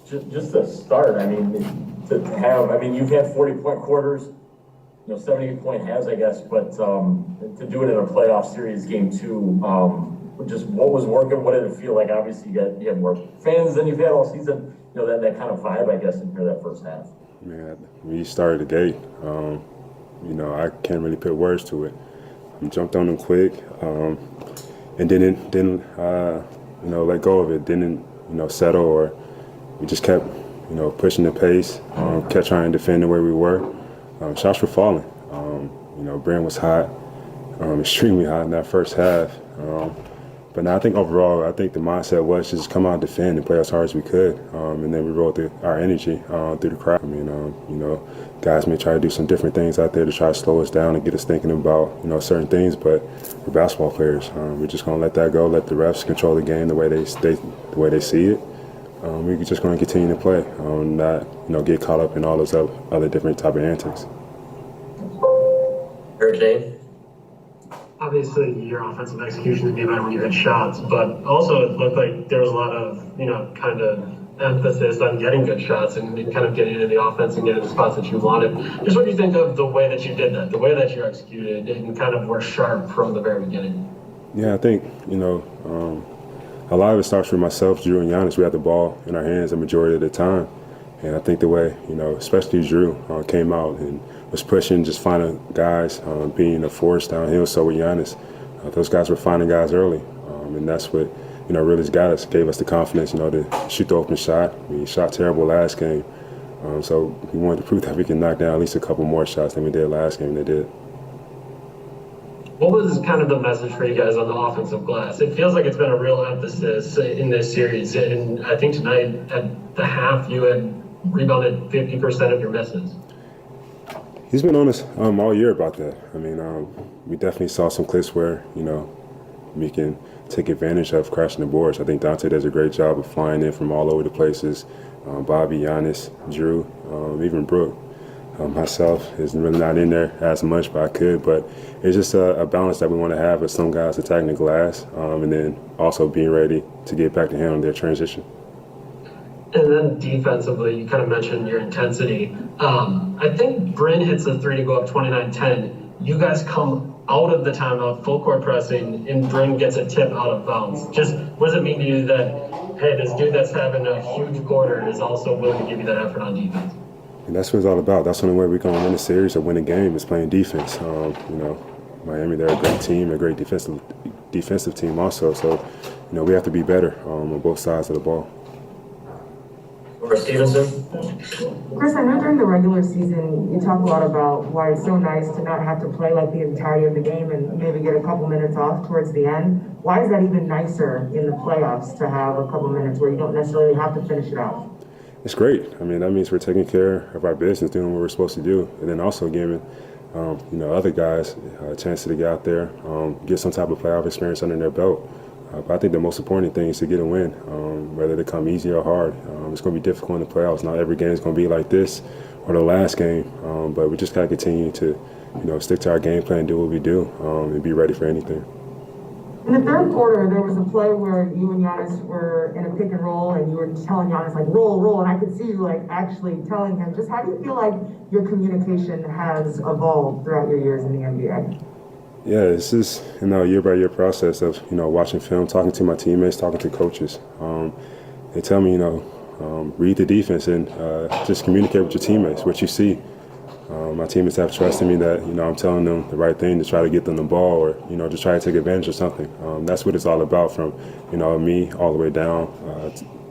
Just to start, I mean, to have, I mean, you've had 40-point quarters, 78-point halves, I guess, but to do it in a playoff series, game two, just what was working, what did it feel like? Obviously, you had more fans than you've had all season, that kind of vibe, I guess, in here that first half. Man, we started the gate. I can't really put words to it. Jumped on them quick, and didn't let go of it. Didn't settle, or we just kept pushing the pace. Kept trying to defend the way we were. Shots were falling. Bryn was hot, extremely hot in that first half. But now I think overall, the mindset was just come out and defend and play as hard as we could. And then we rolled our energy through the crowd. I mean, guys may try to do some different things out there to try to slow us down and get us thinking about, certain things. But we're basketball players. We're just going to let that go, let the refs control the game the way they see it. We're just going to continue to play, not get caught up in all those other different type of antics. Dave? Obviously, your offensive execution is better when you hit shots, but also it looked like there was a lot of, kind of emphasis on getting good shots and kind of getting into the offense and getting the spots that you wanted. Just what do you think of the way that you did that, the way that you executed and kind of were sharp from the very beginning? Yeah, I think, a lot of it starts with myself, Jrue, and Giannis. We had the ball in our hands the majority of the time. And I think the way, especially Jrue came out and was pushing, just finding guys, being a force downhill. So with Giannis, those guys were finding guys early. And that's what, really got us, gave us the confidence, to shoot the open shot. We shot terrible last game. So we wanted to prove that we can knock down at least a couple more shots than we did last game, and they did. What was kind of the message for you guys on the offensive glass? It feels like it's been a real emphasis in this series. And I think tonight at the half, you had rebounded 50% of your misses. He's been on us all year about that. I mean, we definitely saw some clips where, we can take advantage of crashing the boards. I think Dante does a great job of flying in from all over the places. Bobby, Giannis, Jrue, even Brooke. Myself is really not in there as much, but I could. But it's just a balance that we want to have with some guys attacking the glass and then also being ready to get back to handling their transition. And then defensively, you kind of mentioned your intensity. I think Bryn hits a three to go up 29-10. You guys come out of the timeout, full court pressing, and Bryn gets a tip out of bounds. Just what does it mean to you that, hey, this dude that's having a huge quarter is also willing to give you that effort on defense? And that's what it's all about. That's the only way we're going to win a series or win a game is playing defense. Miami, they're a great team, a great defensive team also. So, we have to be better on both sides of the ball. Stevenson? Khris, I know during the regular season you talk a lot about why it's so nice to not have to play like the entirety of the game and maybe get a couple minutes off towards the end. Why is that even nicer in the playoffs to have a couple minutes where you don't necessarily have to finish it out? It's great. I mean, that means we're taking care of our business, doing what we're supposed to do, and then also giving, other guys a chance to get out there, get some type of playoff experience under their belt. But I think the most important thing is to get a win, whether they come easy or hard. It's going to be difficult in the playoffs. Not every game is going to be like this or the last game, but we just got to continue to, stick to our game plan, do what we do, and be ready for anything. In the third quarter, there was a play where you and Giannis were in a pick and roll, and you were telling Giannis, roll, and I could see you, actually telling him. Just how do you feel like your communication has evolved throughout your years in the NBA? Yeah, it's just, year-by-year process of, watching film, talking to my teammates, talking to coaches. They tell me, read the defense and just communicate with your teammates, what you see. My teammates have trust in me that, I'm telling them the right thing to try to get them the ball or, just try to take advantage of something. That's what it's all about from, me all the way down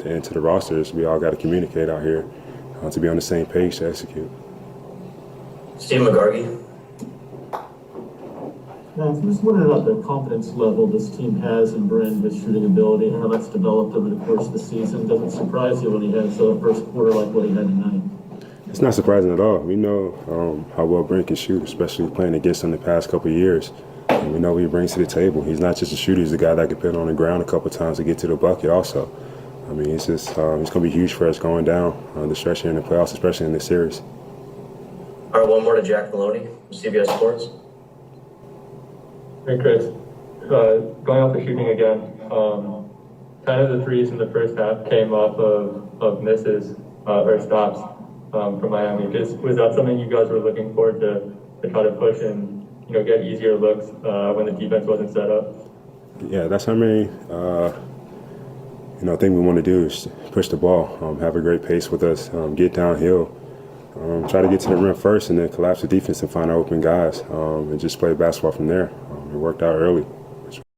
into the rosters. We all got to communicate out here to be on the same page to execute. Steve McGargy? I'm just wondering about the confidence level this team has in Bryn, his shooting ability, how that's developed over the course of the season. Doesn't surprise you when he has a first quarter like what he had tonight. It's not surprising at all. We know how well Bryn can shoot, especially playing against him the past couple of years. And we know what he brings to the table. He's not just a shooter. He's a guy that can put it on the ground a couple of times to get to the bucket also. I mean, it's just it's going to be huge for us going down the stretch here in the playoffs, especially in this series. All right, one more to Jack Maloney from CBS Sports. Hey, Khris. Going off the shooting again, kind of the threes in the first half came off of of misses or stops from Miami. Just was that something you guys were looking forward to try to push and get easier looks when the defense wasn't set up? Yeah, that's how many thing we want to do is push the ball, have a great pace with us, get downhill, try to get to the rim first, and then collapse the defense and find our open guys, and just play basketball from there. It worked out early.